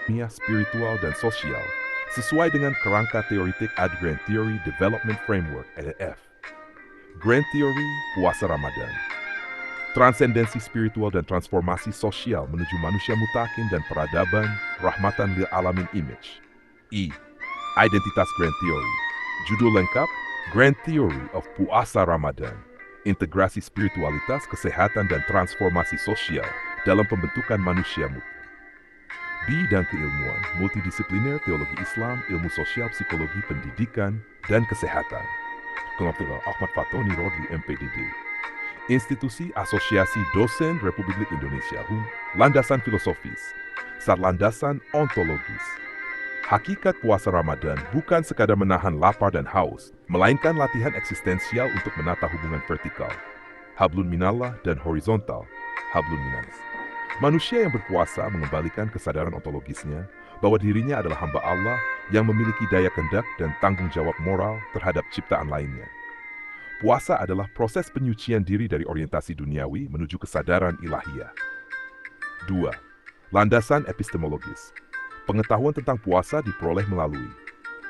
ilmiah, spiritual, dan sosial sesuai dengan kerangka teoritik Ad Grand Theory Development Framework (ADF). Grand Theory Puasa Ramadan. Transendensi spiritual dan transformasi sosial menuju manusia mutakin dan peradaban rahmatan lil alamin image. Identitas Grand Theory. Judul lengkap Grand Theory of Puasa Ramadan. Integrasi spiritualitas, kesehatan, dan transformasi sosial dalam pembentukan manusia muta. Bidang keilmuan, multidisipliner, teologi Islam, ilmu sosial, psikologi, pendidikan, dan kesehatan. Dr. Ahmad Fatoni Rodli, MPDD. Institusi Asosiasi Dosen Republik Indonesia HUN, landasan filosofis, landasan ontologis. Hakikat puasa Ramadan bukan sekadar menahan lapar dan haus, melainkan latihan eksistensial untuk menata hubungan vertikal, hablun minallah, dan horizontal, hablun minannas. Manusia yang berpuasa mengembalikan kesadaran ontologisnya bahwa dirinya adalah hamba Allah yang memiliki daya kehendak dan tanggung jawab moral terhadap ciptaan lainnya. Puasa adalah proses penyucian diri dari orientasi duniawi menuju kesadaran ilahiyah. 2. Landasan epistemologis. Pengetahuan tentang puasa diperoleh melalui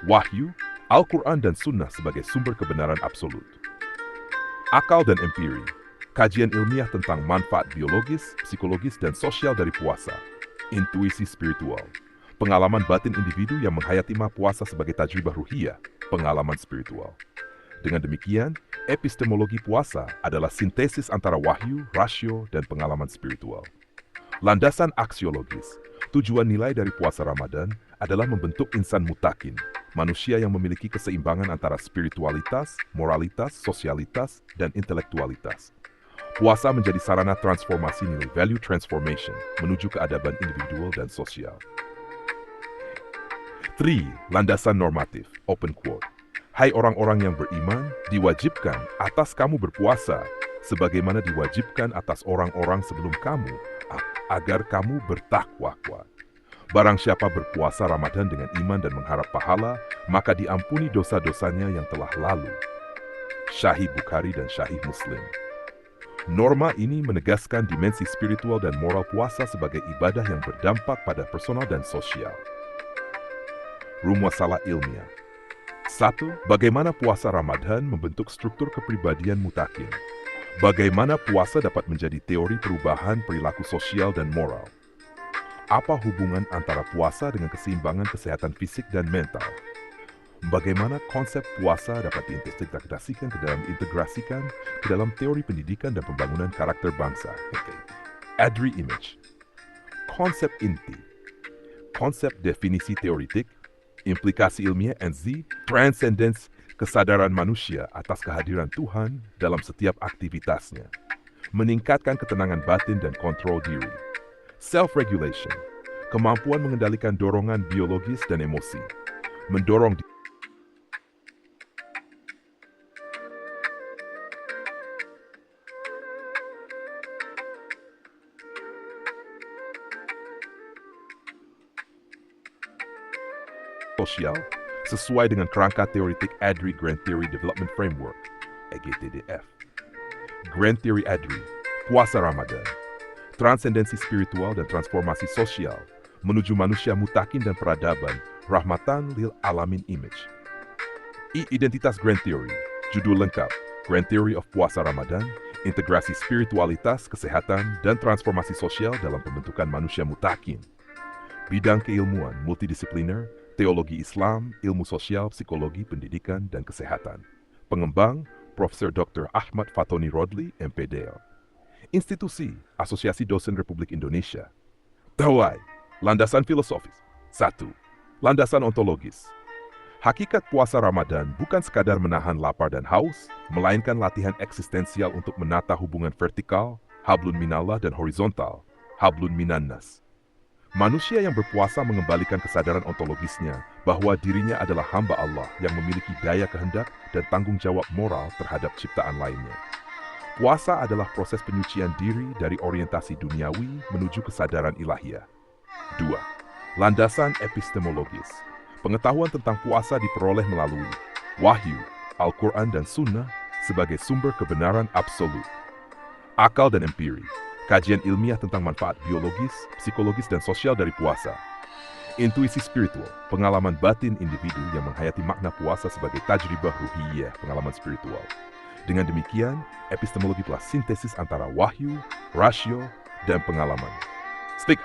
wahyu, Al-Quran, dan Sunnah sebagai sumber kebenaran absolut. Akal dan empiri. Kajian ilmiah tentang manfaat biologis, psikologis, dan sosial dari puasa. Intuisi spiritual. Pengalaman batin individu yang menghayati puasa sebagai tajribah ruhiyah, pengalaman spiritual. Dengan demikian, epistemologi puasa adalah sintesis antara wahyu, rasio, dan pengalaman spiritual. Landasan aksiologis. Tujuan nilai dari puasa Ramadan adalah membentuk insan mutakin, manusia yang memiliki keseimbangan antara spiritualitas, moralitas, sosialitas, dan intelektualitas. Puasa menjadi sarana transformasi nilai value transformation menuju keadaban individual dan sosial. 3. Landasan normatif, open quote. Hai orang-orang yang beriman, diwajibkan atas kamu berpuasa, sebagaimana diwajibkan atas orang-orang sebelum kamu, agar kamu bertakwa. Barang siapa berpuasa Ramadan dengan iman dan mengharap pahala, maka diampuni dosa-dosanya yang telah lalu. Sahih Bukhari dan Sahih Muslim. Norma ini menegaskan dimensi spiritual dan moral puasa sebagai ibadah yang berdampak pada personal dan sosial. Rumuasalah ilmiah. 1. Bagaimana puasa Ramadan membentuk struktur kepribadian mutakin? Bagaimana puasa dapat menjadi teori perubahan perilaku sosial dan moral? Apa hubungan antara puasa dengan keseimbangan kesehatan fisik dan mental? Bagaimana konsep puasa dapat diintegrasikan ke dalam teori pendidikan dan pembangunan karakter bangsa? Adri Image. Konsep inti. Konsep definisi teoritik, implikasi ilmiah NZ, transcendence, kesadaran manusia atas kehadiran Tuhan dalam setiap aktivitasnya. Meningkatkan ketenangan batin dan kontrol diri. Self-regulation, kemampuan mengendalikan dorongan biologis dan emosi. Mendorong sosial sesuai dengan kerangka teoritik ADRI Grand Theory Development Framework (EGTDF). Grand Theory ADRI, puasa Ramadan, transendensi spiritual dan transformasi sosial menuju manusia mutakin dan peradaban rahmatan lil alamin image. Identitas Grand Theory, judul lengkap Grand Theory of Puasa Ramadan, integrasi spiritualitas, kesehatan, dan transformasi sosial dalam pembentukan manusia mutakin. Bidang keilmuan multidisipliner, teologi Islam, ilmu sosial, psikologi, pendidikan, dan kesehatan. Pengembang, Profesor Dr. Ahmad Fatoni Rodli, MPDL. Institusi Asosiasi Dosen Republik Indonesia. Dawai, landasan filosofis. 1. Landasan ontologis. Hakikat puasa Ramadan bukan sekadar menahan lapar dan haus, melainkan latihan eksistensial untuk menata hubungan vertikal, hablun minallah, dan horizontal, hablun minannas. Manusia yang berpuasa mengembalikan kesadaran ontologisnya bahwa dirinya adalah hamba Allah yang memiliki daya kehendak dan tanggung jawab moral terhadap ciptaan lainnya. Puasa adalah proses penyucian diri dari orientasi duniawi menuju kesadaran ilahiyah. 2. Landasan epistemologis. Pengetahuan tentang puasa diperoleh melalui wahyu, Al-Quran, dan Sunnah sebagai sumber kebenaran absolut. Akal dan empiri. Kajian ilmiah tentang manfaat biologis, psikologis, dan sosial dari puasa. Intuisi spiritual, pengalaman batin individu yang menghayati makna puasa sebagai tajribah ruhiyah, pengalaman spiritual. Dengan demikian, epistemologi telah sintesis antara wahyu, rasio, dan pengalaman. Stik,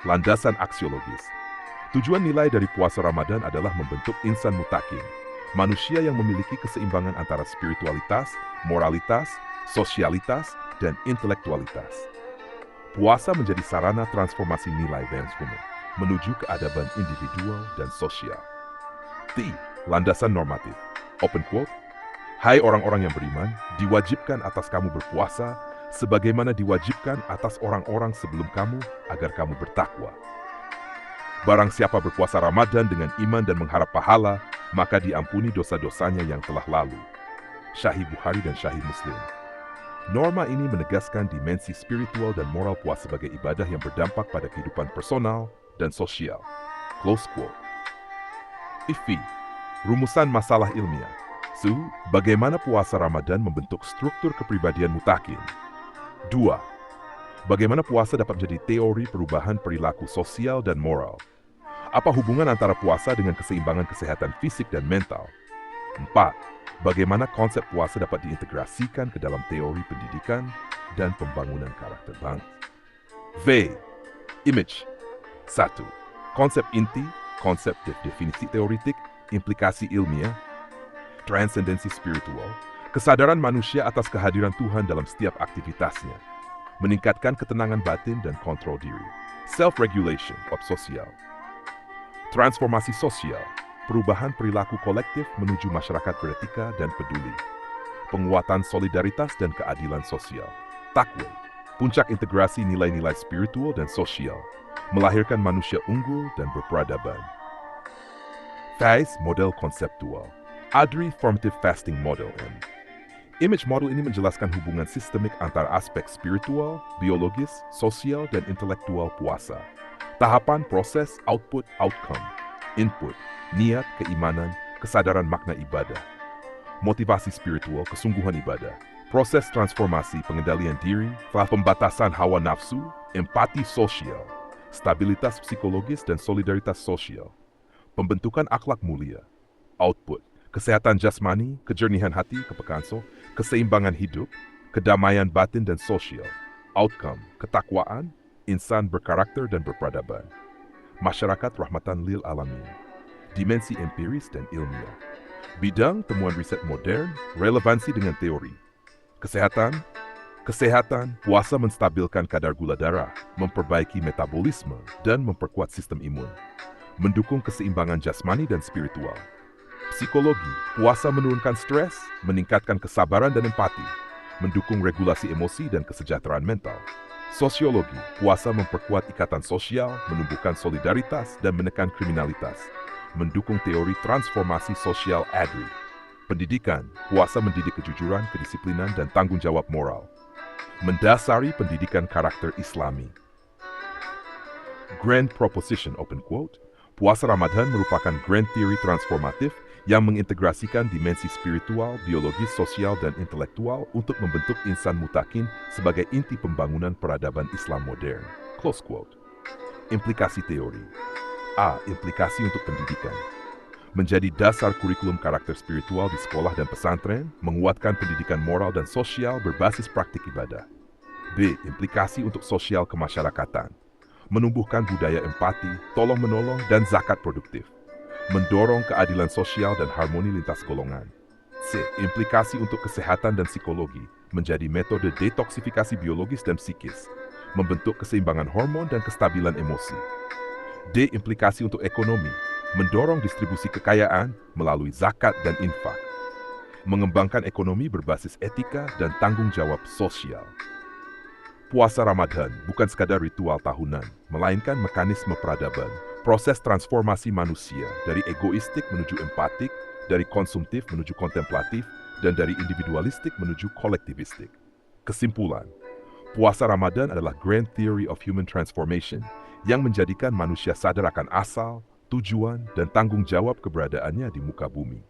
landasan aksiologis. Tujuan nilai dari puasa Ramadan adalah membentuk insan mutakin, manusia yang memiliki keseimbangan antara spiritualitas, moralitas, sosialitas, dan intelektualitas. Puasa menjadi sarana transformasi nilai Benskumen menuju keadaban individual dan sosial. T. Landasan normatif. Open quote. Hai orang-orang yang beriman, diwajibkan atas kamu berpuasa sebagaimana diwajibkan atas orang-orang sebelum kamu agar kamu bertakwa. Barang siapa berpuasa Ramadan dengan iman dan mengharap pahala, maka diampuni dosa-dosanya yang telah lalu. Sahih Bukhari dan Sahih Muslim. Norma ini menegaskan dimensi spiritual dan moral puasa sebagai ibadah yang berdampak pada kehidupan personal dan sosial. Close quote. IFI, rumusan masalah ilmiah. Bagaimana puasa Ramadan membentuk struktur kepribadian mutakin. 2. Bagaimana puasa dapat menjadi teori perubahan perilaku sosial dan moral. Apa hubungan antara puasa dengan keseimbangan kesehatan fisik dan mental? 4. Bagaimana konsep puasa dapat diintegrasikan ke dalam teori pendidikan dan pembangunan karakter bangsa. V. Image. 1. Konsep inti, konsep definisi teoritik, implikasi ilmiah, transendensi spiritual, kesadaran manusia atas kehadiran Tuhan dalam setiap aktivitasnya, meningkatkan ketenangan batin dan kontrol diri, self-regulation of sosial, transformasi sosial, perubahan perilaku kolektif menuju masyarakat beretika dan peduli, penguatan solidaritas dan keadilan sosial, takwa, puncak integrasi nilai-nilai spiritual dan sosial, melahirkan manusia unggul dan berperadaban. FAIS model konseptual, ADRI Formative Fasting Model M. Image model ini menjelaskan hubungan sistemik antara aspek spiritual, biologis, sosial, dan intelektual puasa. Tahapan proses, output, outcome, input, niat, keimanan, kesadaran makna ibadah. Motivasi spiritual, kesungguhan ibadah. Proses transformasi, pengendalian diri, pembatasan hawa nafsu, empati sosial, stabilitas psikologis dan solidaritas sosial, pembentukan akhlak mulia, output, kesehatan jasmani, kejernihan hati, kepekaan keseimbangan hidup, kedamaian batin dan sosial, outcome, ketakwaan, insan berkarakter dan berperadaban, masyarakat rahmatan lil alamin, dimensi empiris dan ilmiah, bidang temuan riset modern, relevansi dengan teori, kesehatan, puasa menstabilkan kadar gula darah, memperbaiki metabolisme, dan memperkuat sistem imun. Mendukung keseimbangan jasmani dan spiritual. Psikologi, puasa menurunkan stres, meningkatkan kesabaran dan empati, mendukung regulasi emosi dan kesejahteraan mental. Sosiologi, puasa memperkuat ikatan sosial, menumbuhkan solidaritas, dan menekan kriminalitas. Mendukung teori transformasi sosial ADRI. Pendidikan, puasa mendidik kejujuran, kedisiplinan, dan tanggung jawab moral. Mendasari pendidikan karakter Islami. Grand Proposition, open quote, puasa Ramadan merupakan grand theory transformatif yang mengintegrasikan dimensi spiritual, biologis, sosial, dan intelektual untuk membentuk insan mutakin sebagai inti pembangunan peradaban Islam modern. Close quote. Implikasi teori. A. Implikasi untuk pendidikan. Menjadi dasar kurikulum karakter spiritual di sekolah dan pesantren, menguatkan pendidikan moral dan sosial berbasis praktik ibadah. B. Implikasi untuk sosial kemasyarakatan. Menumbuhkan budaya empati, tolong-menolong, dan zakat produktif. Mendorong keadilan sosial dan harmoni lintas golongan. C. Implikasi untuk kesehatan dan psikologi, menjadi metode detoksifikasi biologis dan psikis, membentuk keseimbangan hormon dan kestabilan emosi. D. Implikasi untuk ekonomi, mendorong distribusi kekayaan melalui zakat dan infak, mengembangkan ekonomi berbasis etika dan tanggung jawab sosial. Puasa Ramadan bukan sekadar ritual tahunan, melainkan mekanisme peradaban, proses transformasi manusia dari egoistik menuju empatik, dari konsumtif menuju kontemplatif, dan dari individualistik menuju kolektivistik. Kesimpulan, puasa Ramadan adalah grand theory of human transformation yang menjadikan manusia sadar akan asal, tujuan, dan tanggung jawab keberadaannya di muka bumi.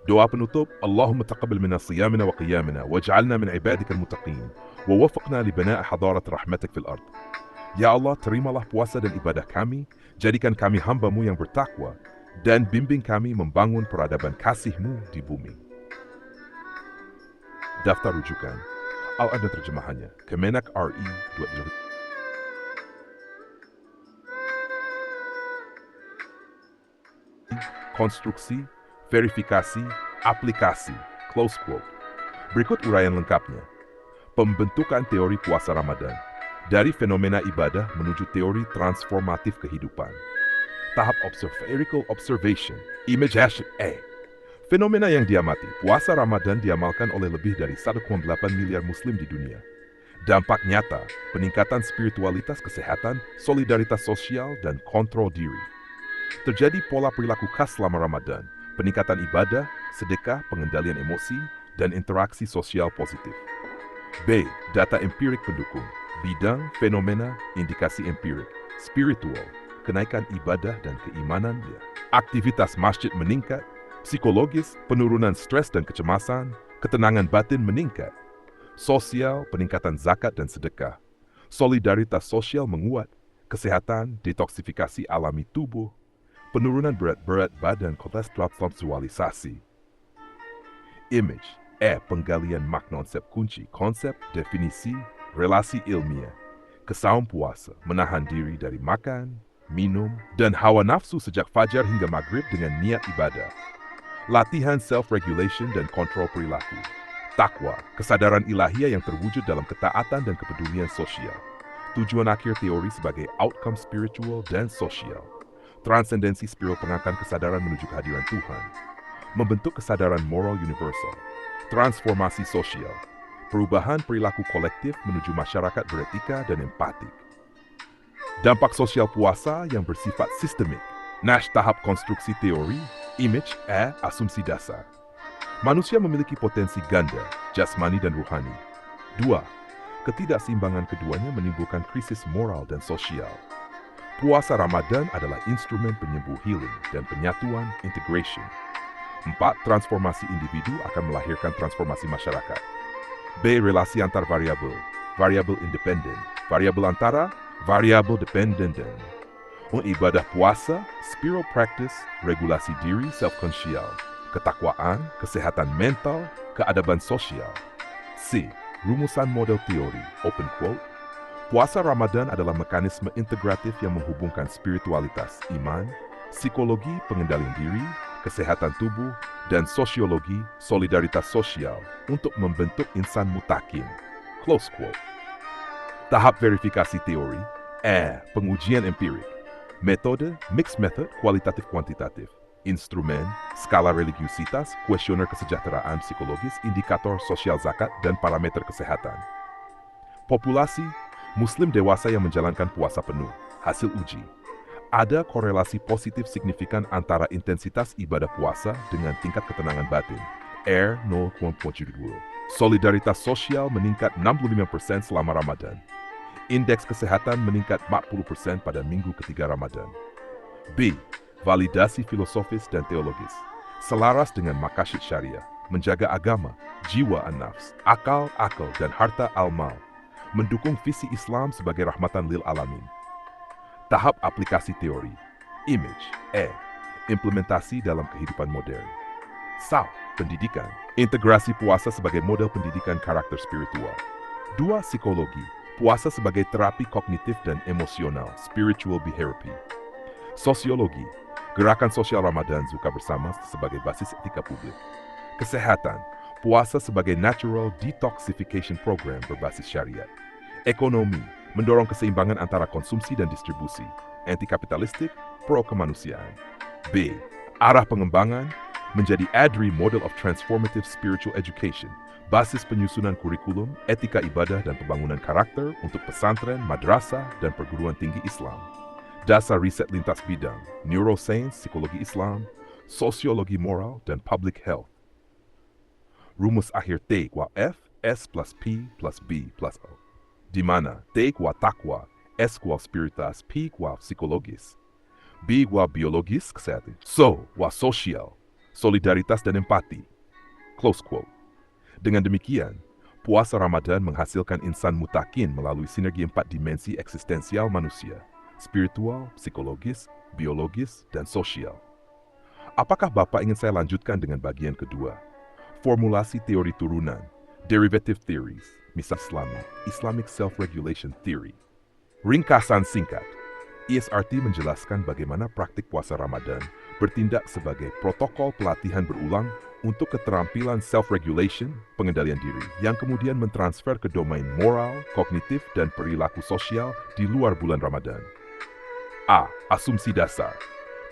Doa penutup, Allahumma taqabbal minna siyamina wa qiyamina waj'alna min ibadika al-muttaqin wa waffaqna li bina'i hadarat rahmatik fil ard. Ya Allah, terimalah puasa dan ibadah kami, jadikan kami hamba-Mu yang bertakwa, dan bimbing kami membangun peradaban kasih-Mu di bumi. Daftar rujukan, Al-Adhan terjemahannya, Kemenak RI 2020. Konstruksi, verifikasi, aplikasi, close quote. Berikut uraian lengkapnya. Pembentukan teori puasa Ramadan. Dari fenomena ibadah menuju teori transformatif kehidupan. Tahap observerical observation, imagination A. Fenomena yang diamati, puasa Ramadan diamalkan oleh lebih dari 1,8 miliar muslim di dunia. Dampak nyata, peningkatan spiritualitas kesehatan, solidaritas sosial, dan kontrol diri. Terjadi pola perilaku khas selama Ramadan, peningkatan ibadah, sedekah, pengendalian emosi, dan interaksi sosial positif. B. Data empirik pendukung. Bidang, fenomena, indikasi empirik, spiritual, kenaikan ibadah dan keimanan dia. Aktivitas masjid meningkat, psikologis, penurunan stres dan kecemasan, ketenangan batin meningkat. Sosial, peningkatan zakat dan sedekah. Solidaritas sosial menguat, kesehatan, detoksifikasi alami tubuh, penurunan berat badan, kolesterol, seksualisasi. Image, penggalian makna konsep, definisi, relasi ilmiah, kesaum puasa, menahan diri dari makan, minum, dan hawa nafsu sejak fajar hingga maghrib dengan niat ibadah. Latihan self-regulation dan kontrol perilaku. Takwa, kesadaran ilahiyah yang terwujud dalam ketaatan dan kepedulian sosial. Tujuan akhir teori sebagai outcome spiritual dan sosial. Transendensi spiritual pengangkat kesadaran menuju kehadiran Tuhan. Membentuk kesadaran moral universal. Transformasi sosial. Perubahan perilaku kolektif menuju masyarakat beretika dan empatik. Dampak sosial puasa yang bersifat sistemik. Nash tahap konstruksi teori, image, asumsi dasar. Manusia memiliki potensi ganda, jasmani dan ruhani. 2. Ketidakseimbangan keduanya menimbulkan krisis moral dan sosial. Puasa Ramadan adalah instrumen penyembuh healing dan penyatuan integration. 4. Transformasi individu akan melahirkan transformasi masyarakat. B. Relasi antar variabel, variabel independen, variabel antara, variabel dependenten. Ibadah puasa, spiritual practice, regulasi diri, self-conscious, ketakwaan, kesehatan mental, keadaban sosial. C. Rumusan model teori, open quote. Puasa Ramadan adalah mekanisme integratif yang menghubungkan spiritualitas, iman, psikologi, pengendalian diri, kesehatan tubuh, dan sosiologi, solidaritas sosial untuk membentuk insan mutakin. Close quote. Tahap verifikasi teori, pengujian empirik. Metode, mixed method, kualitatif kuantitatif. Instrumen, skala religiusitas, kuesioner kesejahteraan psikologis, indikator sosial zakat, dan parameter kesehatan. Populasi, muslim dewasa yang menjalankan puasa penuh. Hasil uji. Ada korelasi positif signifikan antara intensitas ibadah puasa dengan tingkat ketenangan batin. R 0,72. Solidaritas sosial meningkat 65% selama Ramadan. Indeks kesehatan meningkat 40% pada minggu ketiga Ramadan. B. Validasi filosofis dan teologis. Selaras dengan maqasid syariah, menjaga agama, jiwa an-nafs, akal, dan harta al-mal. Mendukung visi Islam sebagai rahmatan lil alamin. Tahap aplikasi teori. Image, implementasi dalam kehidupan modern. SAL, pendidikan. Integrasi puasa sebagai model pendidikan karakter spiritual. 2. Psikologi. Puasa sebagai terapi kognitif dan emosional, spiritual behavior. Sosiologi. Gerakan sosial Ramadan Zuka bersama sebagai basis etika publik. Kesehatan. Puasa sebagai natural detoxification program berbasis syariat. Ekonomi. Mendorong keseimbangan antara konsumsi dan distribusi. Anti-kapitalistik, pro-kemanusiaan. B. Arah pengembangan menjadi ADRI Model of Transformative Spiritual Education. Basis penyusunan kurikulum, etika ibadah dan pembangunan karakter untuk pesantren, madrasah, dan perguruan tinggi Islam. Dasar riset lintas bidang, neuroscience, psikologi Islam, sosiologi moral, dan public health. Rumus akhir T = F, S plus P plus B plus O. Di mana T = takwa, S = spiritas, P = psikologis, B = biologis kesehatan, sosial, solidaritas dan empati. Close quote. Dengan demikian, Puasa Ramadan menghasilkan insan mutakin melalui sinergi 4 dimensi eksistensial manusia, spiritual, psikologis, biologis, dan sosial. Apakah Bapak ingin saya lanjutkan dengan bagian kedua? Formulasi teori turunan, derivative theories, misal Islami, Islamic Self-Regulation Theory. Ringkasan singkat, ISRT menjelaskan bagaimana praktik puasa Ramadan bertindak sebagai protokol pelatihan berulang untuk keterampilan self-regulation, pengendalian diri, yang kemudian mentransfer ke domain moral, kognitif, dan perilaku sosial di luar bulan Ramadan. A. Asumsi dasar.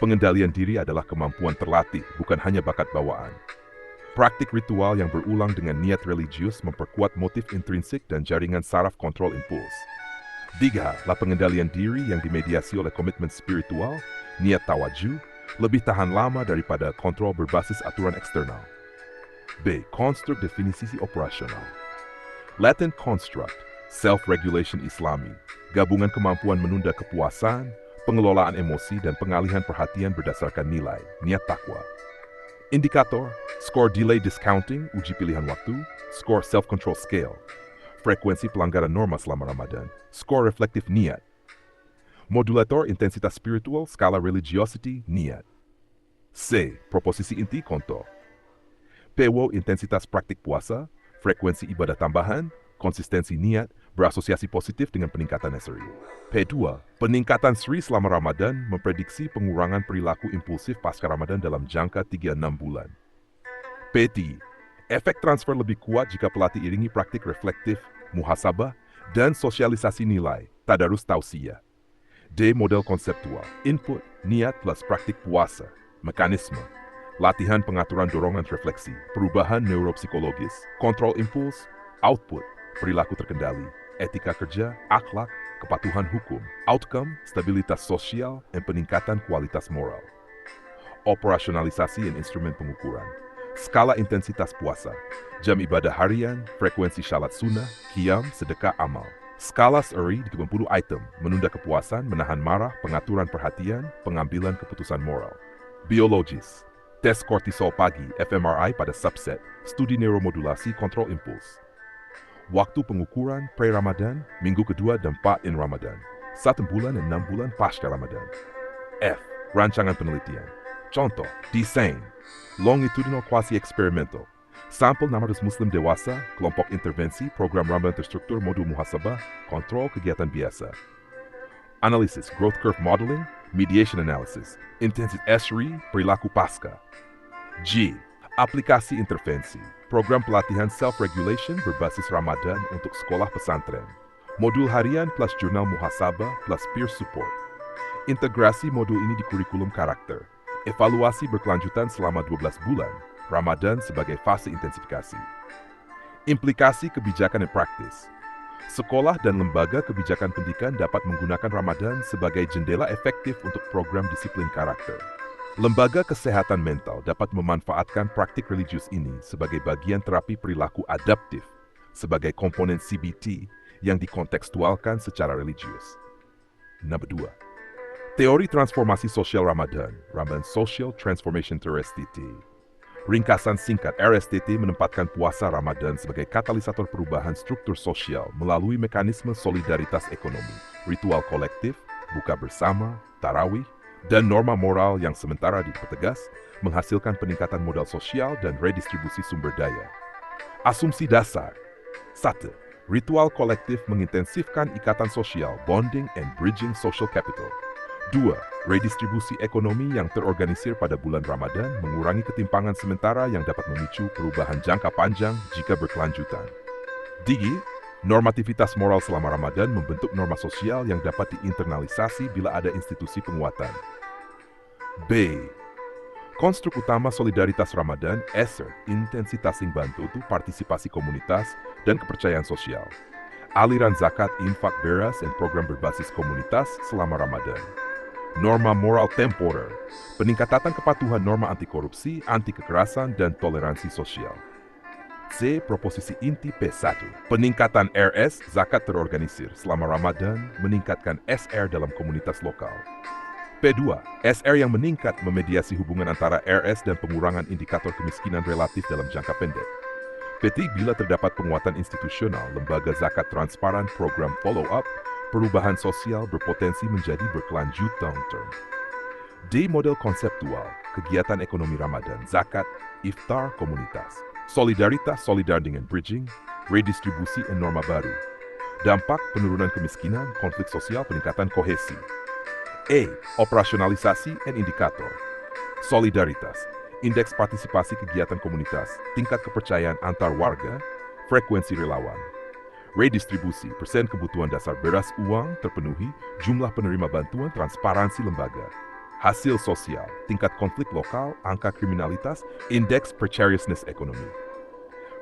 Pengendalian diri adalah kemampuan terlatih, bukan hanya bakat bawaan. Praktik ritual yang berulang dengan niat religius memperkuat motif intrinsik dan jaringan saraf kontrol impuls. 3. Pengendalian diri yang dimediasi oleh komitmen spiritual, niat tawaju, lebih tahan lama daripada kontrol berbasis aturan eksternal. B. Konstruk definisi operasional. Latin construct, self-regulation Islami, gabungan kemampuan menunda kepuasan, pengelolaan emosi, dan pengalihan perhatian berdasarkan nilai, niat takwa. Indikator, skor delay discounting, uji pilihan waktu, skor self-control scale, frekuensi pelanggaran norma selama Ramadan, skor reflektif niat. Modulator intensitas spiritual, skala religiosity, niat. C. Proposisi inti konto. PW intensitas praktik puasa, frekuensi ibadah tambahan, konsistensi niat, berasosiasi positif dengan peningkatan SRI. P2. Peningkatan SRI selama Ramadan memprediksi pengurangan perilaku impulsif pasca Ramadan dalam jangka 3-6 bulan. P3. Efek transfer lebih kuat jika pelatih iringi praktik reflektif, muhasabah, dan sosialisasi nilai, tadarus tausiyah. D. Model konseptual, input, niat plus praktik puasa, mekanisme, latihan pengaturan dorongan refleksi, perubahan neuropsikologis, kontrol impuls, output, perilaku terkendali, etika kerja, akhlak, kepatuhan hukum, outcome, stabilitas sosial, dan peningkatan kualitas moral. Operasionalisasi dan instrumen pengukuran, skala intensitas puasa, jam ibadah harian, frekuensi syalat sunnah, qiyam, sedekah amal. Skala SRI di 20 item, menunda kepuasan, menahan marah, pengaturan perhatian, pengambilan keputusan moral. Biologis, tes kortisol pagi, fMRI pada subset, studi neuromodulasi kontrol impuls. Waktu pengukuran pre-Ramadan, minggu kedua dan 4 in Ramadan, 1 bulan dan 6 bulan pasca Ramadan. F. Rancangan penelitian. Contoh, desain, longitudinal quasi-eksperimental, sampel 600 Muslim dewasa, kelompok intervensi, program Ramadan terstruktur, modul muhasabah, kontrol kegiatan biasa. Analisis, growth curve modeling, mediation analysis, intensitas SRI, perilaku pasca. G. Aplikasi intervensi, program pelatihan self-regulation berbasis Ramadan untuk sekolah pesantren. Modul harian plus jurnal muhasabah plus peer support. Integrasi modul ini di kurikulum karakter. Evaluasi berkelanjutan selama 12 bulan. Ramadan sebagai fase intensifikasi. Implikasi kebijakan dan praktis. Sekolah dan lembaga kebijakan pendidikan dapat menggunakan Ramadan sebagai jendela efektif untuk program disiplin karakter. Lembaga kesehatan mental dapat memanfaatkan praktik religius ini sebagai bagian terapi perilaku adaptif sebagai komponen CBT yang dikontekstualkan secara religius. Nomor 2. Teori transformasi sosial Ramadan, Ramadan Social Transformation RSTT. Ringkasan singkat, RSTT menempatkan puasa Ramadan sebagai katalisator perubahan struktur sosial melalui mekanisme solidaritas ekonomi, ritual kolektif, buka bersama, tarawih, dan norma moral yang sementara dipertegas menghasilkan peningkatan modal sosial dan redistribusi sumber daya. Asumsi dasar. 1. Ritual kolektif mengintensifkan ikatan sosial, bonding and bridging social capital. 2. Redistribusi ekonomi yang terorganisir pada bulan Ramadan mengurangi ketimpangan sementara yang dapat memicu perubahan jangka panjang jika berkelanjutan. 3. Normativitas moral selama Ramadan membentuk norma sosial yang dapat diinternalisasi bila ada institusi penguatan. B. Konstruk utama solidaritas Ramadan, ESER, intensitas sing bantu itu partisipasi komunitas dan kepercayaan sosial. Aliran zakat, infak, beras, dan program berbasis komunitas selama Ramadan. Norma moral temporer, peningkatan kepatuhan norma anti korupsi, anti kekerasan, dan toleransi sosial. C. Proposisi inti P1, peningkatan RS zakat terorganisir selama Ramadan meningkatkan SR dalam komunitas lokal. P2, SR yang meningkat memediasi hubungan antara RS dan pengurangan indikator kemiskinan relatif dalam jangka pendek. P3, bila terdapat penguatan institusional, lembaga zakat transparan, program follow-up, perubahan sosial berpotensi menjadi berkelanjut long-term. D. Model konseptual, kegiatan ekonomi Ramadan, zakat, iftar komunitas, solidaritas solidar dengan bridging, redistribusi dan norma baru. Dampak penurunan kemiskinan, konflik sosial, peningkatan kohesi. A. Operasionalisasi dan indikator. Solidaritas, indeks partisipasi kegiatan komunitas, tingkat kepercayaan antar warga, frekuensi relawan. Redistribusi, persen kebutuhan dasar beras uang terpenuhi, jumlah penerima bantuan, transparansi lembaga. Hasil sosial, tingkat konflik lokal, angka kriminalitas, indeks precariousness ekonomi.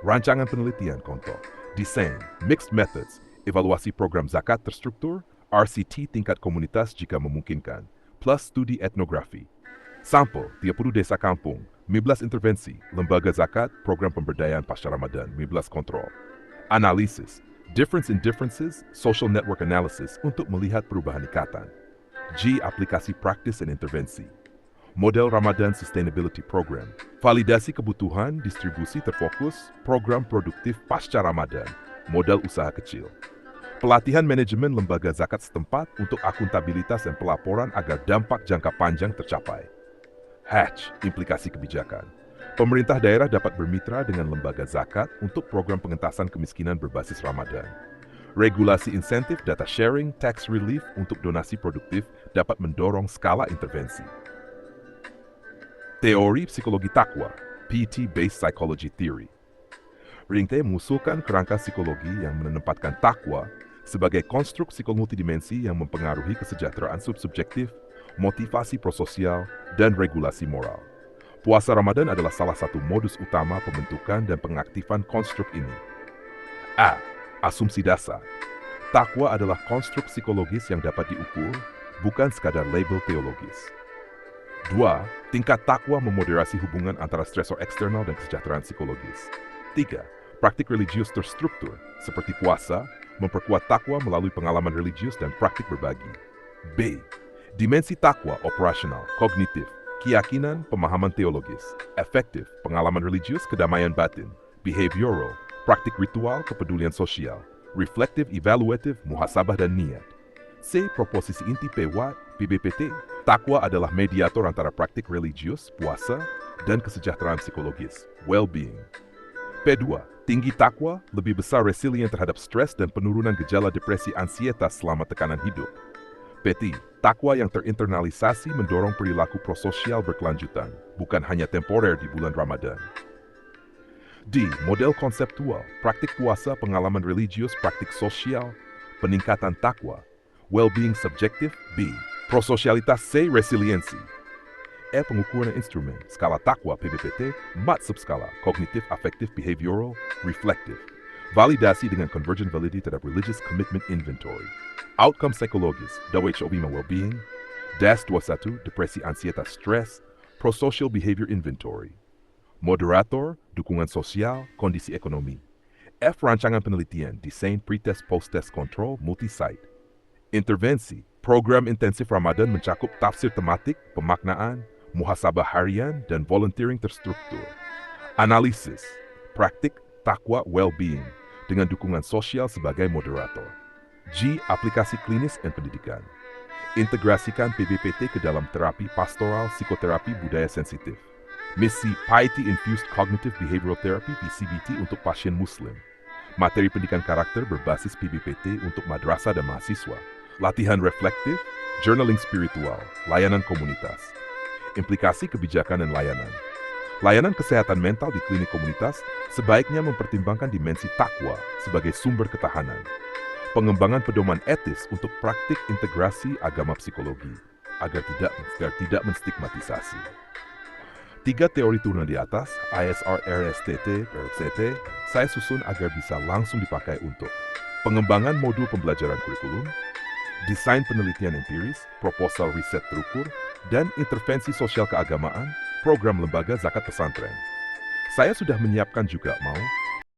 Rancangan penelitian contoh, desain, mixed methods, evaluasi program zakat terstruktur, RCT tingkat komunitas jika memungkinkan, plus studi etnografi. Sampel, 30 desa kampung, 15 intervensi, lembaga zakat, program pemberdayaan pasca Ramadan, 15 kontrol. Analisis, difference in differences, social network analysis untuk melihat perubahan ikatan. G. Aplikasi praktis dan intervensi. Model Ramadan Sustainability Program, validasi kebutuhan, distribusi terfokus, program produktif pasca Ramadan, modal usaha kecil. Pelatihan manajemen lembaga zakat setempat untuk akuntabilitas dan pelaporan agar dampak jangka panjang tercapai. Hatch, implikasi kebijakan. Pemerintah daerah dapat bermitra dengan lembaga zakat untuk program pengentasan kemiskinan berbasis Ramadan. Regulasi insentif, data sharing, tax relief untuk donasi produktif dapat mendorong skala intervensi. Teori psikologi takwa, PT-based psychology theory. Ringte mengusulkan kerangka psikologi yang menempatkan takwa sebagai konstruk psikomultidimensi yang mempengaruhi kesejahteraan subsubjektif, motivasi prososial, dan regulasi moral. Puasa Ramadan adalah salah satu modus utama pembentukan dan pengaktifan konstruk ini. A. Asumsi dasar. Takwa adalah konstruk psikologis yang dapat diukur, bukan sekadar label teologis. 2. Tingkat takwa memoderasi hubungan antara stresor eksternal dan kesejahteraan psikologis. 3. Praktik religius terstruktur, seperti puasa, memperkuat takwa melalui pengalaman religius dan praktik berbagi. B. Dimensi takwa operasional, kognitif, keyakinan, pemahaman teologis, efektif, pengalaman religius, kedamaian batin, behavioral, praktik ritual, kepedulian sosial, reflective, evaluative, muhasabah dan niat. C. Proposisi inti PWAT, PBPT, takwa adalah mediator antara praktik religius, puasa, dan kesejahteraan psikologis, well-being. P2. Tinggi takwa, lebih besar resilien terhadap stres dan penurunan gejala depresi ansietas selama tekanan hidup. P3. Takwa yang terinternalisasi mendorong perilaku prososial berkelanjutan, bukan hanya temporer di bulan Ramadan. D. Model konseptual, praktik puasa, pengalaman religius, praktik sosial, peningkatan takwa, well-being subjektif. B. Prososialitas. C. Resiliensi. E. Pengukuran instrumen, skala takwa PBPT, 4 subskala, kognitif, afektif, behavioral, reflective. Validasi dengan convergent validity terhadap religious commitment inventory. Outcome psikologis, WHO well-being, DAS 21, depresi ansietas stres, prosocial behavior inventory. Moderator, dukungan sosial, kondisi ekonomi. F. Rancangan penelitian, desain pretest post-test control, multi-site. Intervensi, program intensif Ramadan mencakup tafsir tematik, pemaknaan, muhasabah harian, dan volunteering terstruktur. Analisis, praktik, takwa, well-being, dengan dukungan sosial sebagai moderator. G. Aplikasi klinis dan pendidikan. Integrasikan PBPT ke dalam terapi pastoral psikoterapi budaya sensitif. Misi Piety-Infused Cognitive Behavioral Therapy PCBT untuk pasien muslim. Materi pendidikan karakter berbasis PBPT untuk madrasah dan mahasiswa. Latihan reflektif, journaling spiritual, layanan komunitas. Implikasi kebijakan dan layanan. Layanan kesehatan mental di klinik komunitas sebaiknya mempertimbangkan dimensi takwa sebagai sumber ketahanan. Pengembangan pedoman etis untuk praktik integrasi agama psikologi agar tidak menstigmatisasi. 3 teori turunan di atas, ISR, RSTT, RCT, saya susun agar bisa langsung dipakai untuk pengembangan modul pembelajaran kurikulum, desain penelitian empiris, proposal riset terukur, dan intervensi sosial keagamaan, program lembaga zakat pesantren. Saya sudah menyiapkan juga